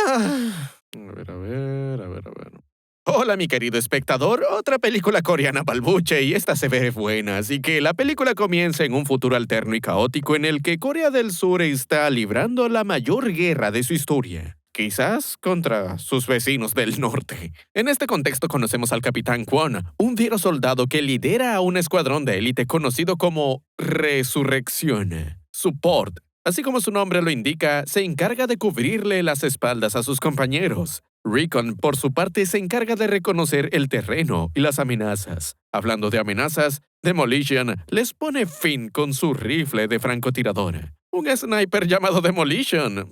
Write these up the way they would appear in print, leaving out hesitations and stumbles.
A ver. Hola, mi querido espectador. Otra película coreana balbuche y esta se ve buena. Así que la película comienza en un futuro alterno y caótico en el que Corea del Sur está librando la mayor guerra de su historia. Quizás contra sus vecinos del norte. En este contexto conocemos al Capitán Kwon, un fiero soldado que lidera a un escuadrón de élite conocido como Resurrección. Support. Así como su nombre lo indica, se encarga de cubrirle las espaldas a sus compañeros. Recon, por su parte, se encarga de reconocer el terreno y las amenazas. Hablando de amenazas, Demolition les pone fin con su rifle de francotirador. Un sniper llamado Demolition.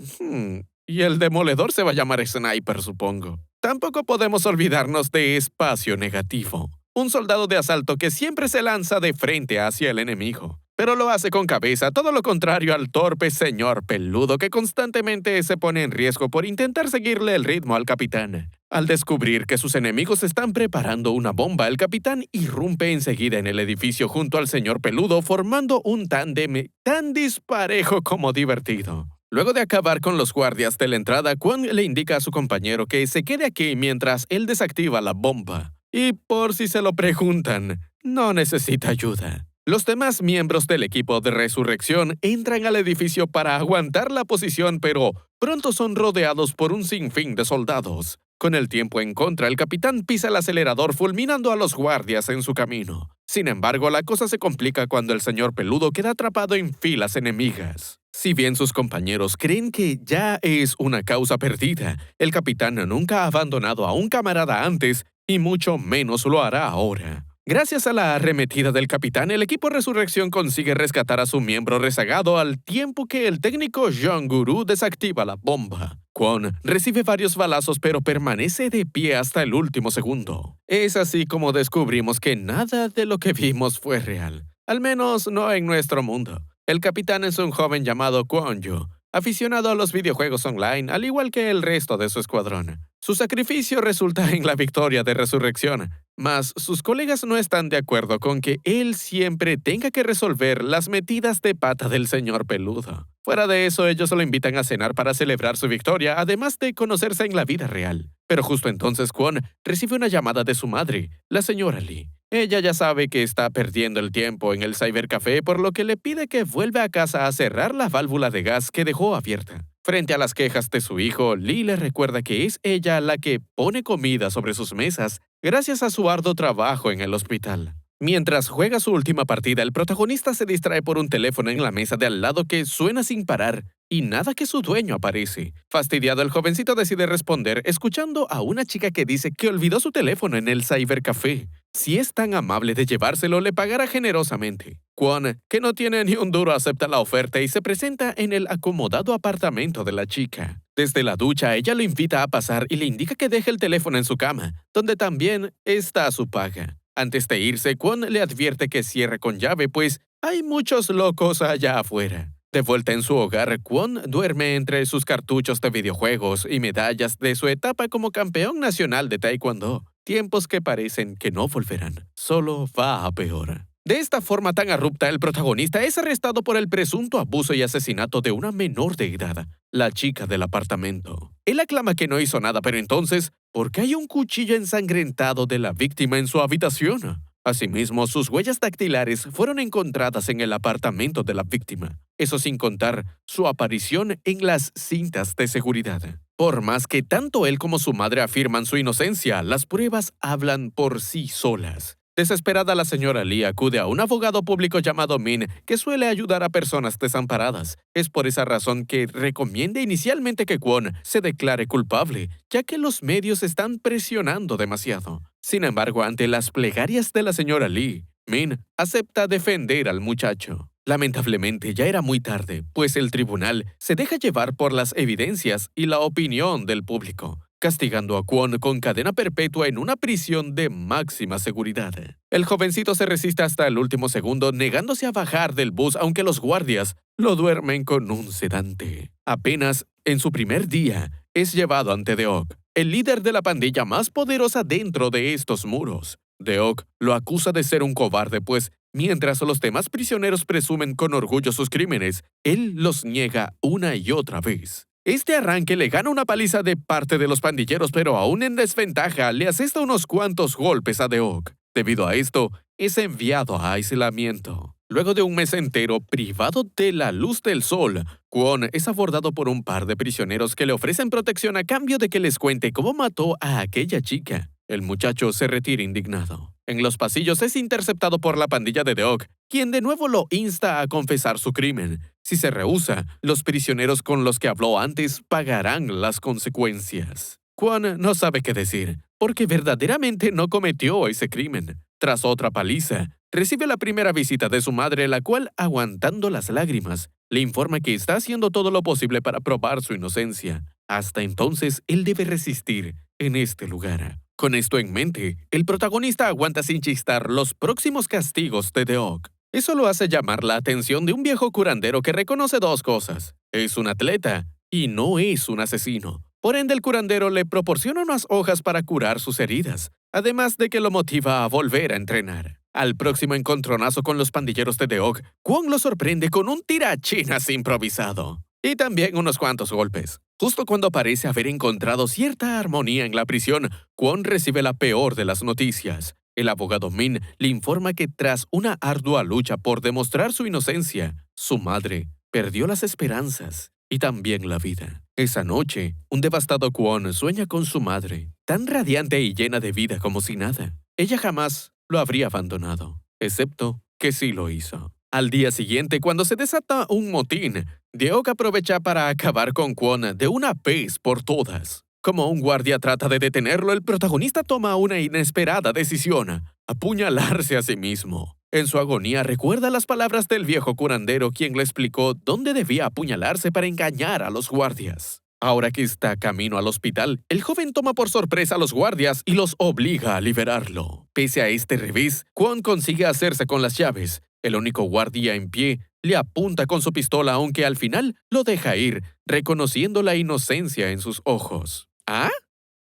Y el demoledor se va a llamar Sniper, supongo. Tampoco podemos olvidarnos de Espacio Negativo, un soldado de asalto que siempre se lanza de frente hacia el enemigo, pero lo hace con cabeza, todo lo contrario al torpe señor peludo que constantemente se pone en riesgo por intentar seguirle el ritmo al capitán. Al descubrir que sus enemigos están preparando una bomba, el capitán irrumpe enseguida en el edificio junto al señor peludo, formando un tándem tan disparejo como divertido. Luego de acabar con los guardias de la entrada, Kwon le indica a su compañero que se quede aquí mientras él desactiva la bomba. Y por si se lo preguntan, no necesita ayuda. Los demás miembros del equipo de resurrección entran al edificio para aguantar la posición, pero pronto son rodeados por un sinfín de soldados. Con el tiempo en contra, el capitán pisa el acelerador fulminando a los guardias en su camino. Sin embargo, la cosa se complica cuando el señor peludo queda atrapado en filas enemigas. Si bien sus compañeros creen que ya es una causa perdida, el capitán nunca ha abandonado a un camarada antes y mucho menos lo hará ahora. Gracias a la arremetida del capitán, el equipo Resurrección consigue rescatar a su miembro rezagado al tiempo que el técnico Jeong-guru desactiva la bomba. Kwon recibe varios balazos pero permanece de pie hasta el último segundo. Es así como descubrimos que nada de lo que vimos fue real. Al menos no en nuestro mundo. El capitán es un joven llamado Kwon-yu, aficionado a los videojuegos online, al igual que el resto de su escuadrón. Su sacrificio resulta en la victoria de Resurrección, mas sus colegas no están de acuerdo con que él siempre tenga que resolver las metidas de pata del señor peludo. Fuera de eso, ellos lo invitan a cenar para celebrar su victoria, además de conocerse en la vida real. Pero justo entonces Kwon recibe una llamada de su madre, la señora Lee. Ella ya sabe que está perdiendo el tiempo en el cybercafé, por lo que le pide que vuelva a casa a cerrar la válvula de gas que dejó abierta. Frente a las quejas de su hijo, Lee le recuerda que es ella la que pone comida sobre sus mesas gracias a su arduo trabajo en el hospital. Mientras juega su última partida, el protagonista se distrae por un teléfono en la mesa de al lado que suena sin parar y nada que su dueño aparece. Fastidiado, el jovencito decide responder escuchando a una chica que dice que olvidó su teléfono en el cybercafé. Si es tan amable de llevárselo, le pagará generosamente. Kwon, que no tiene ni un duro, acepta la oferta y se presenta en el acomodado apartamento de la chica. Desde la ducha, ella lo invita a pasar y le indica que deje el teléfono en su cama, donde también está su paga. Antes de irse, Kwon le advierte que cierre con llave, pues hay muchos locos allá afuera. De vuelta en su hogar, Kwon duerme entre sus cartuchos de videojuegos y medallas de su etapa como campeón nacional de Taekwondo. Tiempos que parecen que no volverán. Solo va a peor. De esta forma tan abrupta, el protagonista es arrestado por el presunto abuso y asesinato de una menor de edad, la chica del apartamento. Él aclama que no hizo nada, pero entonces, ¿por qué hay un cuchillo ensangrentado de la víctima en su habitación? Asimismo, sus huellas dactilares fueron encontradas en el apartamento de la víctima. Eso sin contar su aparición en las cintas de seguridad. Por más que tanto él como su madre afirman su inocencia, las pruebas hablan por sí solas. Desesperada, la señora Lee acude a un abogado público llamado Min, que suele ayudar a personas desamparadas. Es por esa razón que recomienda inicialmente que Kwon se declare culpable, ya que los medios están presionando demasiado. Sin embargo, ante las plegarias de la señora Lee, Min acepta defender al muchacho. Lamentablemente, ya era muy tarde, pues el tribunal se deja llevar por las evidencias y la opinión del público, castigando a Kwon con cadena perpetua en una prisión de máxima seguridad. El jovencito se resiste hasta el último segundo, negándose a bajar del bus, aunque los guardias lo duermen con un sedante. Apenas en su primer día, es llevado ante Deok, el líder de la pandilla más poderosa dentro de estos muros. Deok lo acusa de ser un cobarde, pues mientras los demás prisioneros presumen con orgullo sus crímenes, él los niega una y otra vez. Este arranque le gana una paliza de parte de los pandilleros, pero aún en desventaja, le asesta unos cuantos golpes a Deok. Debido a esto, es enviado a aislamiento. Luego de un mes entero privado de la luz del sol, Kwon es abordado por un par de prisioneros que le ofrecen protección a cambio de que les cuente cómo mató a aquella chica. El muchacho se retira indignado. En los pasillos es interceptado por la pandilla de Deok, quien de nuevo lo insta a confesar su crimen. Si se rehúsa, los prisioneros con los que habló antes pagarán las consecuencias. Kwon no sabe qué decir, porque verdaderamente no cometió ese crimen. Tras otra paliza, recibe la primera visita de su madre, la cual, aguantando las lágrimas, le informa que está haciendo todo lo posible para probar su inocencia. Hasta entonces, él debe resistir en este lugar. Con esto en mente, el protagonista aguanta sin chistar los próximos castigos de Deok. Eso lo hace llamar la atención de un viejo curandero que reconoce dos cosas. Es un atleta y no es un asesino. Por ende, el curandero le proporciona unas hojas para curar sus heridas, además de que lo motiva a volver a entrenar. Al próximo encontronazo con los pandilleros de Deok, Kwon lo sorprende con un tirachinas improvisado. Y también unos cuantos golpes. Justo cuando parece haber encontrado cierta armonía en la prisión, Kwon recibe la peor de las noticias. El abogado Min le informa que tras una ardua lucha por demostrar su inocencia, su madre perdió las esperanzas y también la vida. Esa noche, un devastado Kwon sueña con su madre, tan radiante y llena de vida como si nada. Ella jamás lo habría abandonado, excepto que sí lo hizo. Al día siguiente, cuando se desata un motín, Deok aprovecha para acabar con Kwon de una vez por todas. Como un guardia trata de detenerlo, el protagonista toma una inesperada decisión: apuñalarse a sí mismo. En su agonía recuerda las palabras del viejo curandero, quien le explicó dónde debía apuñalarse para engañar a los guardias. Ahora que está camino al hospital, el joven toma por sorpresa a los guardias y los obliga a liberarlo. Pese a este revés, Kwon consigue hacerse con las llaves. El único guardia en pie le apunta con su pistola, aunque al final lo deja ir, reconociendo la inocencia en sus ojos. ¿Ah?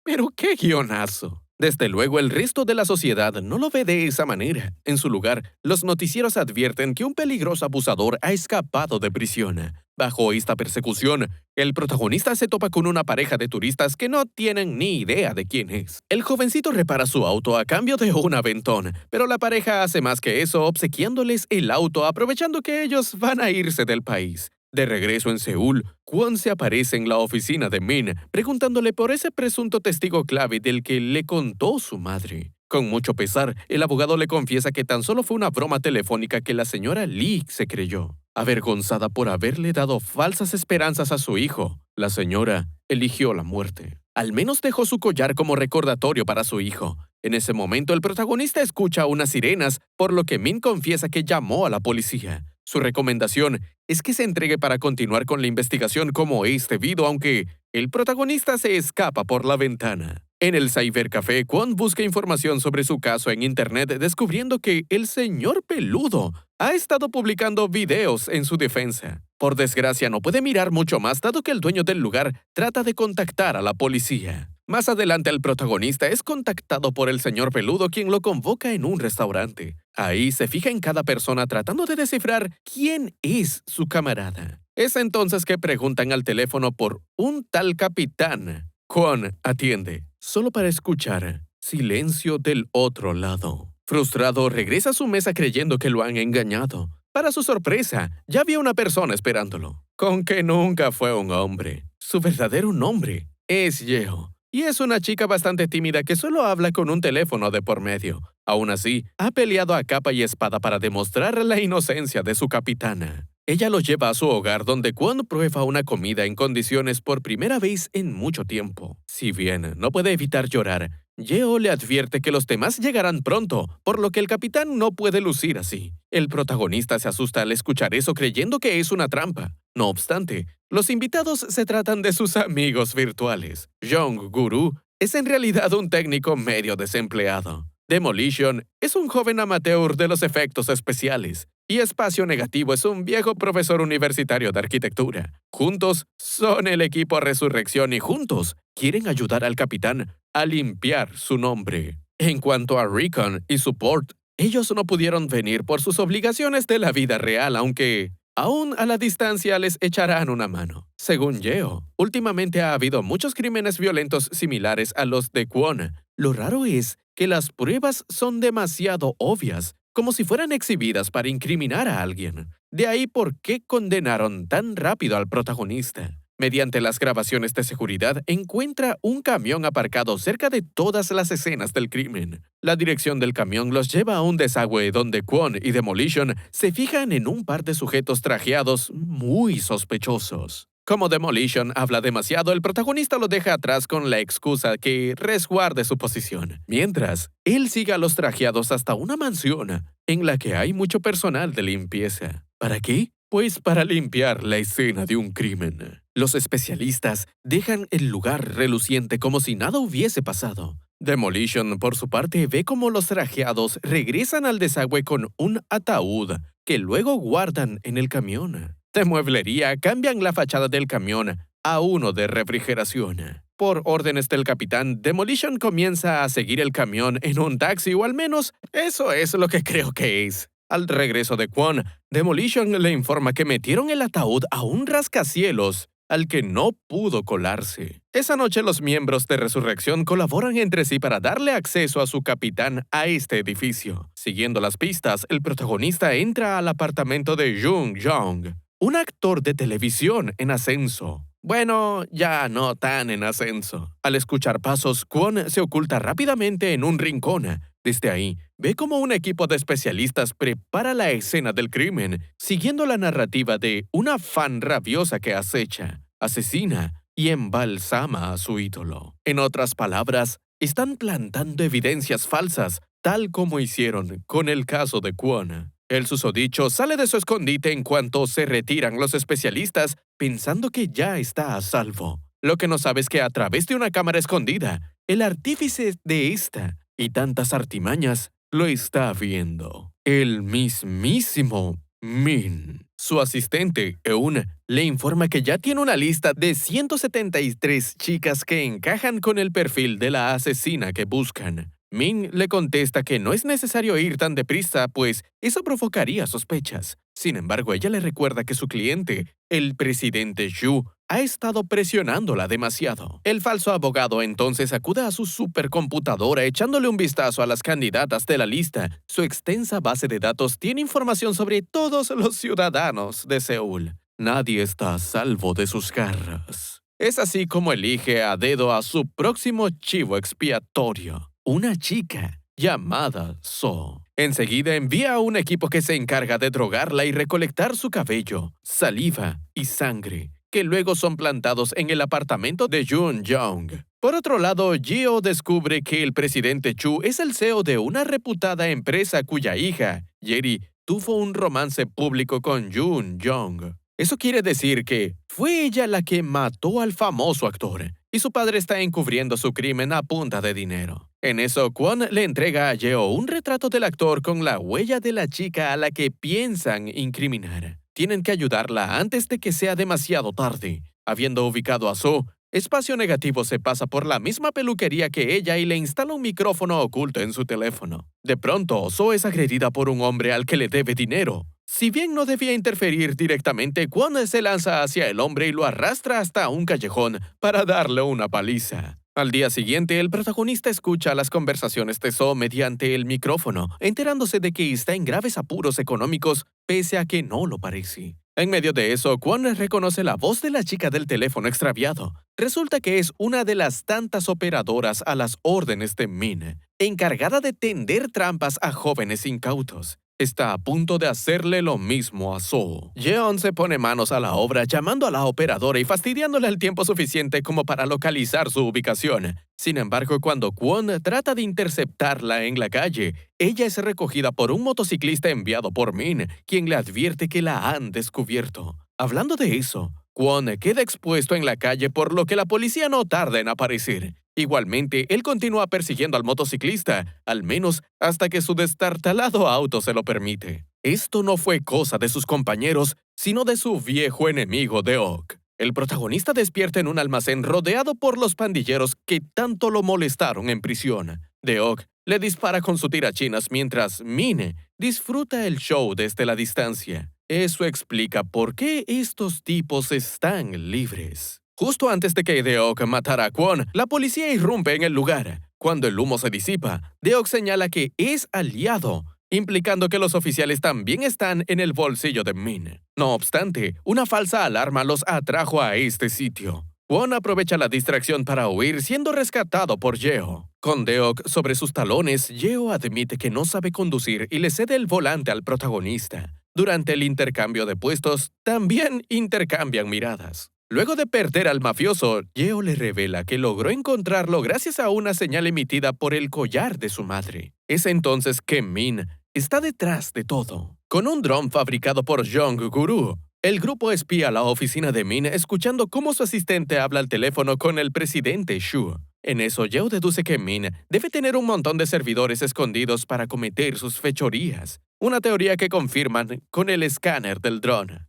¡Pero qué guionazo! Desde luego, el resto de la sociedad no lo ve de esa manera. En su lugar, los noticieros advierten que un peligroso abusador ha escapado de prisión. Bajo esta persecución, el protagonista se topa con una pareja de turistas que no tienen ni idea de quién es. El jovencito repara su auto a cambio de un aventón, pero la pareja hace más que eso, obsequiándoles el auto, aprovechando que ellos van a irse del país. De regreso en Seúl, Kwon se aparece en la oficina de Min, preguntándole por ese presunto testigo clave del que le contó su madre. Con mucho pesar, el abogado le confiesa que tan solo fue una broma telefónica que la señora Lee se creyó. Avergonzada por haberle dado falsas esperanzas a su hijo, la señora eligió la muerte. Al menos dejó su collar como recordatorio para su hijo. En ese momento, el protagonista escucha unas sirenas, por lo que Min confiesa que llamó a la policía. Su recomendación es que se entregue para continuar con la investigación como es debido, aunque el protagonista se escapa por la ventana. En el cybercafé, Kwon busca información sobre su caso en internet, descubriendo que el señor peludo ha estado publicando videos en su defensa. Por desgracia, no puede mirar mucho más, dado que el dueño del lugar trata de contactar a la policía. Más adelante, el protagonista es contactado por el señor peludo, quien lo convoca en un restaurante. Ahí se fija en cada persona tratando de descifrar quién es su camarada. Es entonces que preguntan al teléfono por un tal capitán. Kwon atiende, solo para escuchar silencio del otro lado. Frustrado, regresa a su mesa creyendo que lo han engañado. Para su sorpresa, ya había una persona esperándolo. Con que nunca fue un hombre. Su verdadero nombre es Yeo. Y es una chica bastante tímida que solo habla con un teléfono de por medio. Aún así, ha peleado a capa y espada para demostrar la inocencia de su capitana. Ella lo lleva a su hogar, donde Kwon prueba una comida en condiciones por primera vez en mucho tiempo. Si bien no puede evitar llorar, Yeo le advierte que los demás llegarán pronto, por lo que el capitán no puede lucir así. El protagonista se asusta al escuchar eso, creyendo que es una trampa. No obstante, los invitados se tratan de sus amigos virtuales. Jong Guru es en realidad un técnico medio desempleado. Demolition es un joven amateur de los efectos especiales. Y Espacio Negativo es un viejo profesor universitario de arquitectura. Juntos son el equipo Resurrección y juntos quieren ayudar al capitán a limpiar su nombre. En cuanto a Recon y Support, ellos no pudieron venir por sus obligaciones de la vida real, aunque Aún a la distancia les echarán una mano. Según Yeo, últimamente ha habido muchos crímenes violentos similares a los de Kwon. Lo raro es que las pruebas son demasiado obvias, como si fueran exhibidas para incriminar a alguien. De ahí por qué condenaron tan rápido al protagonista. Mediante las grabaciones de seguridad, encuentra un camión aparcado cerca de todas las escenas del crimen. La dirección del camión los lleva a un desagüe donde Kwon y Demolition se fijan en un par de sujetos trajeados muy sospechosos. Como Demolition habla demasiado, el protagonista lo deja atrás con la excusa que resguarde su posición, mientras él sigue a los trajeados hasta una mansión en la que hay mucho personal de limpieza. ¿Para qué? Pues para limpiar la escena de un crimen. Los especialistas dejan el lugar reluciente como si nada hubiese pasado. Demolition, por su parte, ve cómo los trajeados regresan al desagüe con un ataúd que luego guardan en el camión. De mueblería cambian la fachada del camión a uno de refrigeración. Por órdenes del capitán, Demolition comienza a seguir el camión en un taxi, o al menos eso es lo que creo que es. Al regreso de Kwon, Demolition le informa que metieron el ataúd a un rascacielos al que no pudo colarse. Esa noche los miembros de Resurrección colaboran entre sí para darle acceso a su capitán a este edificio. Siguiendo las pistas, el protagonista entra al apartamento de Jung Jong, un actor de televisión en ascenso. Bueno, ya no tan en ascenso. Al escuchar pasos, Kwon se oculta rápidamente en un rincón. Desde ahí, ve cómo un equipo de especialistas prepara la escena del crimen, siguiendo la narrativa de una fan rabiosa que acecha, asesina y embalsama a su ídolo. En otras palabras, están plantando evidencias falsas, tal como hicieron con el caso de Kwon. El susodicho sale de su escondite en cuanto se retiran los especialistas, pensando que ya está a salvo. Lo que no sabe es que a través de una cámara escondida, el artífice de esta y tantas artimañas lo está viendo. El mismísimo Min. Su asistente, Eun, le informa que ya tiene una lista de 173 chicas que encajan con el perfil de la asesina que buscan. Min le contesta que no es necesario ir tan deprisa, pues eso provocaría sospechas. Sin embargo, ella le recuerda que su cliente, el presidente Yu, ha estado presionándola demasiado. El falso abogado entonces acude a su supercomputadora echándole un vistazo a las candidatas de la lista. Su extensa base de datos tiene información sobre todos los ciudadanos de Seúl. Nadie está a salvo de sus garras. Es así como elige a dedo a su próximo chivo expiatorio, una chica llamada So. Enseguida envía a un equipo que se encarga de drogarla y recolectar su cabello, saliva y sangre, que luego son plantados en el apartamento de Jun Jong. Por otro lado, Yeo descubre que el presidente Chu es el CEO de una reputada empresa cuya hija, Yeri, tuvo un romance público con Jun Jong. Eso quiere decir que fue ella la que mató al famoso actor, y su padre está encubriendo su crimen a punta de dinero. En eso, Kwon le entrega a Yeo un retrato del actor con la huella de la chica a la que piensan incriminar. Tienen que ayudarla antes de que sea demasiado tarde. Habiendo ubicado a So, Espacio Negativo se pasa por la misma peluquería que ella y le instala un micrófono oculto en su teléfono. De pronto, So es agredida por un hombre al que le debe dinero. Si bien no debía interferir directamente, Kwon se lanza hacia el hombre y lo arrastra hasta un callejón para darle una paliza. Al día siguiente, el protagonista escucha las conversaciones de So mediante el micrófono, enterándose de que está en graves apuros económicos, pese a que no lo parece. En medio de eso, Kwon reconoce la voz de la chica del teléfono extraviado. Resulta que es una de las tantas operadoras a las órdenes de Min, encargada de tender trampas a jóvenes incautos. Está a punto de hacerle lo mismo a So. Jeon se pone manos a la obra llamando a la operadora y fastidiándole el tiempo suficiente como para localizar su ubicación. Sin embargo, cuando Kwon trata de interceptarla en la calle, ella es recogida por un motociclista enviado por Min, quien le advierte que la han descubierto. Hablando de eso, Kwon queda expuesto en la calle por lo que la policía no tarda en aparecer. Igualmente, él continúa persiguiendo al motociclista, al menos hasta que su destartalado auto se lo permite. Esto no fue cosa de sus compañeros, sino de su viejo enemigo Deok. El protagonista despierta en un almacén rodeado por los pandilleros que tanto lo molestaron en prisión. Deok le dispara con su tirachinas mientras Min disfruta el show desde la distancia. Eso explica por qué estos tipos están libres. Justo antes de que Deok matara a Kwon, la policía irrumpe en el lugar. Cuando el humo se disipa, Deok señala que es aliado, implicando que los oficiales también están en el bolsillo de Min. No obstante, una falsa alarma los atrajo a este sitio. Kwon aprovecha la distracción para huir, siendo rescatado por Yeo. Con Deok sobre sus talones, Yeo admite que no sabe conducir y le cede el volante al protagonista. Durante el intercambio de puestos, también intercambian miradas. Luego de perder al mafioso, Yeo le revela que logró encontrarlo gracias a una señal emitida por el collar de su madre. Es entonces que Min está detrás de todo. Con un dron fabricado por Jong-guru, el grupo espía la oficina de Min escuchando cómo su asistente habla al teléfono con el presidente Shu. En eso, Yeo deduce que Min debe tener un montón de servidores escondidos para cometer sus fechorías, una teoría que confirman con el escáner del dron.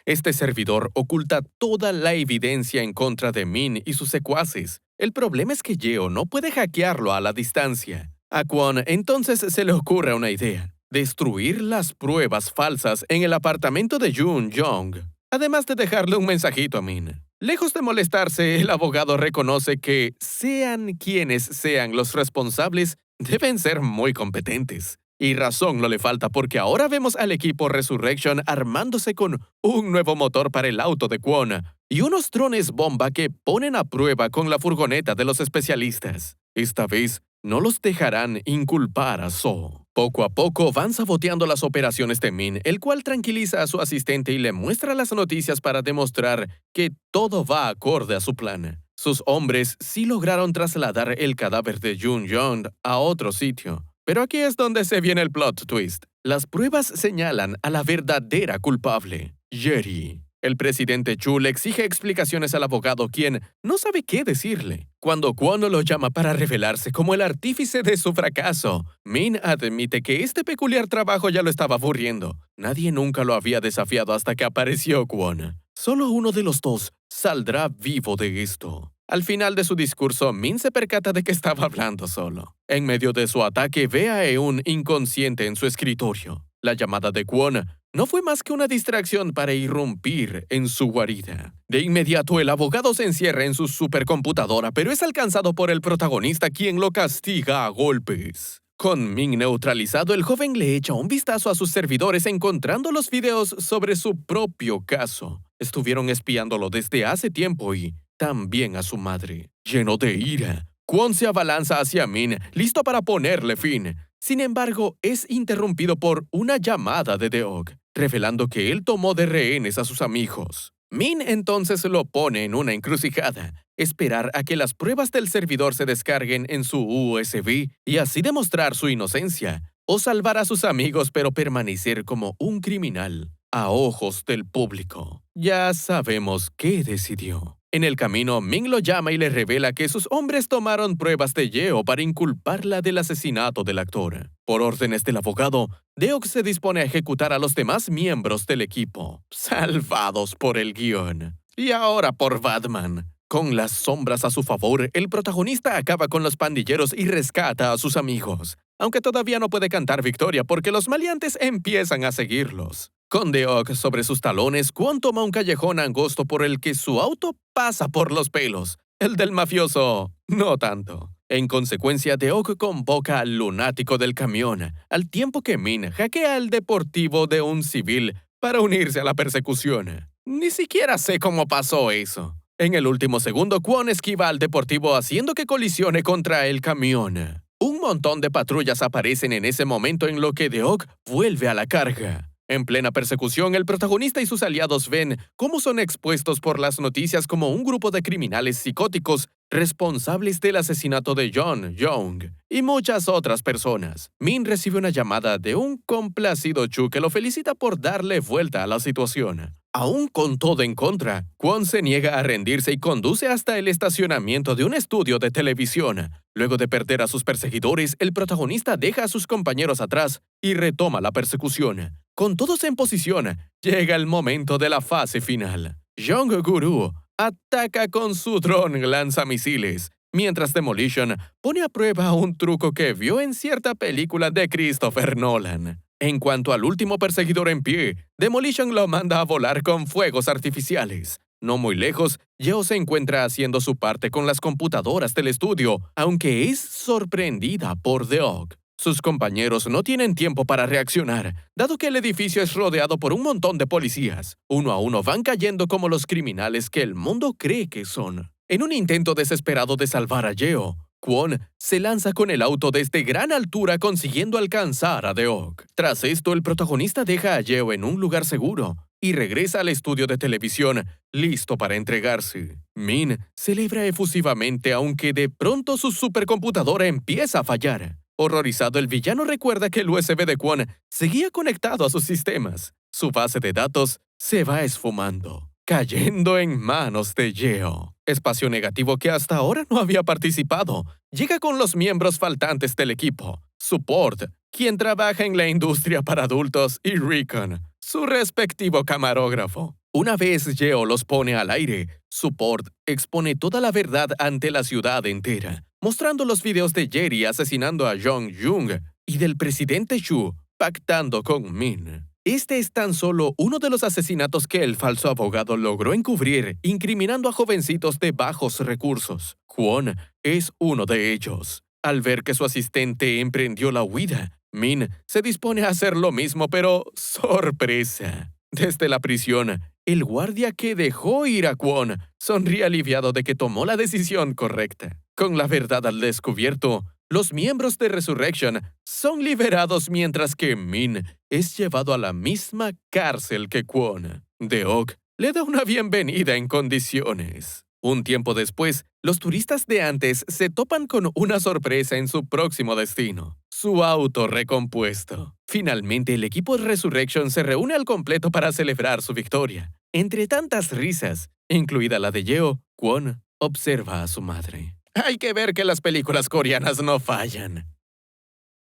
Este servidor oculta toda la evidencia en contra de Min y sus secuaces. El problema es que Yeo no puede hackearlo a la distancia. A Kwon entonces se le ocurre una idea: destruir las pruebas falsas en el apartamento de Yoon Jong, además de dejarle un mensajito a Min. Lejos de molestarse, el abogado reconoce que, sean quienes sean los responsables, deben ser muy competentes. Y razón no le falta porque ahora vemos al equipo Resurrection armándose con un nuevo motor para el auto de Kwon y unos drones bomba que ponen a prueba con la furgoneta de los especialistas. Esta vez no los dejarán inculpar a So. Poco a poco van saboteando las operaciones de Min, el cual tranquiliza a su asistente y le muestra las noticias para demostrar que todo va acorde a su plan. Sus hombres sí lograron trasladar el cadáver de Yoon Jong a otro sitio. Pero aquí es donde se viene el plot twist. Las pruebas señalan a la verdadera culpable, Yeri. El presidente Chu le exige explicaciones al abogado, quien no sabe qué decirle. Cuando Kwon lo llama para revelarse como el artífice de su fracaso, Min admite que este peculiar trabajo ya lo estaba aburriendo. Nadie nunca lo había desafiado hasta que apareció Kwon. Solo uno de los dos saldrá vivo de esto. Al final de su discurso, Min se percata de que estaba hablando solo. En medio de su ataque, ve a Eun inconsciente en su escritorio. La llamada de Kwon no fue más que una distracción para irrumpir en su guarida. De inmediato, el abogado se encierra en su supercomputadora, pero es alcanzado por el protagonista, quien lo castiga a golpes. Con Min neutralizado, el joven le echa un vistazo a sus servidores encontrando los videos sobre su propio caso. Estuvieron espiándolo desde hace tiempo y también a su madre. Lleno de ira, Kwon se abalanza hacia Min, listo para ponerle fin. Sin embargo, es interrumpido por una llamada de Deok, revelando que él tomó de rehenes a sus amigos. Min entonces lo pone en una encrucijada: esperar a que las pruebas del servidor se descarguen en su USB y así demostrar su inocencia, o salvar a sus amigos pero permanecer como un criminal a ojos del público. Ya sabemos qué decidió. En el camino, Min lo llama y le revela que sus hombres tomaron pruebas de Yeo para inculparla del asesinato del actor. Por órdenes del abogado, Deok se dispone a ejecutar a los demás miembros del equipo, salvados por el guión. Y ahora por Batman. Con las sombras a su favor, el protagonista acaba con los pandilleros y rescata a sus amigos, aunque todavía no puede cantar victoria porque los maleantes empiezan a seguirlos. Con Deok sobre sus talones, Kwon toma un callejón angosto por el que su auto pasa por los pelos. El del mafioso, no tanto. En consecuencia, Deok convoca al lunático del camión, al tiempo que Min hackea el deportivo de un civil para unirse a la persecución. Ni siquiera sé cómo pasó eso. En el último segundo, Kwon esquiva al deportivo haciendo que colisione contra el camión. Un montón de patrullas aparecen en ese momento, en lo que Deok vuelve a la carga. En plena persecución, el protagonista y sus aliados ven cómo son expuestos por las noticias como un grupo de criminales psicóticos responsables del asesinato de Yoon Jong y muchas otras personas. Min recibe una llamada de un complacido Chu que lo felicita por darle vuelta a la situación. Aún con todo en contra, Kwon se niega a rendirse y conduce hasta el estacionamiento de un estudio de televisión. Luego de perder a sus perseguidores, el protagonista deja a sus compañeros atrás y retoma la persecución. Con todos en posición, llega el momento de la fase final. Jong-guru ataca con su dron lanzamisiles, mientras Demolition pone a prueba un truco que vio en cierta película de Christopher Nolan. En cuanto al último perseguidor en pie, Demolition lo manda a volar con fuegos artificiales. No muy lejos, Yeo se encuentra haciendo su parte con las computadoras del estudio, aunque es sorprendida por The Oak. Sus compañeros no tienen tiempo para reaccionar, dado que el edificio es rodeado por un montón de policías. Uno a uno van cayendo como los criminales que el mundo cree que son. En un intento desesperado de salvar a Yeo, Kwon se lanza con el auto desde gran altura consiguiendo alcanzar a The Oak. Tras esto, el protagonista deja a Yeo en un lugar seguro y regresa al estudio de televisión, listo para entregarse. Min celebra efusivamente aunque de pronto su supercomputadora empieza a fallar. Horrorizado, el villano recuerda que el USB de Kwon seguía conectado a sus sistemas. Su base de datos se va esfumando, cayendo en manos de Yeo. Espacio Negativo, que hasta ahora no había participado, llega con los miembros faltantes del equipo. Support, quien trabaja en la industria para adultos, y Recon, su respectivo camarógrafo. Una vez Yeo los pone al aire, Support expone toda la verdad ante la ciudad entera, mostrando los videos de Jerry asesinando a Jong Jung y del presidente Shu pactando con Min. Este es tan solo uno de los asesinatos que el falso abogado logró encubrir, incriminando a jovencitos de bajos recursos. Kwon es uno de ellos. Al ver que su asistente emprendió la huida, Min se dispone a hacer lo mismo, pero ¡sorpresa! Desde la prisión, el guardia que dejó ir a Kwon sonríe aliviado de que tomó la decisión correcta. Con la verdad al descubierto, los miembros de Resurrection son liberados mientras que Min es llevado a la misma cárcel que Kwon. The Oak le da una bienvenida en condiciones. Un tiempo después, los turistas de antes se topan con una sorpresa en su próximo destino: su auto recompuesto. Finalmente, el equipo de Resurrection se reúne al completo para celebrar su victoria. Entre tantas risas, incluida la de Yeo, Kwon observa a su madre. Hay que ver que las películas coreanas no fallan.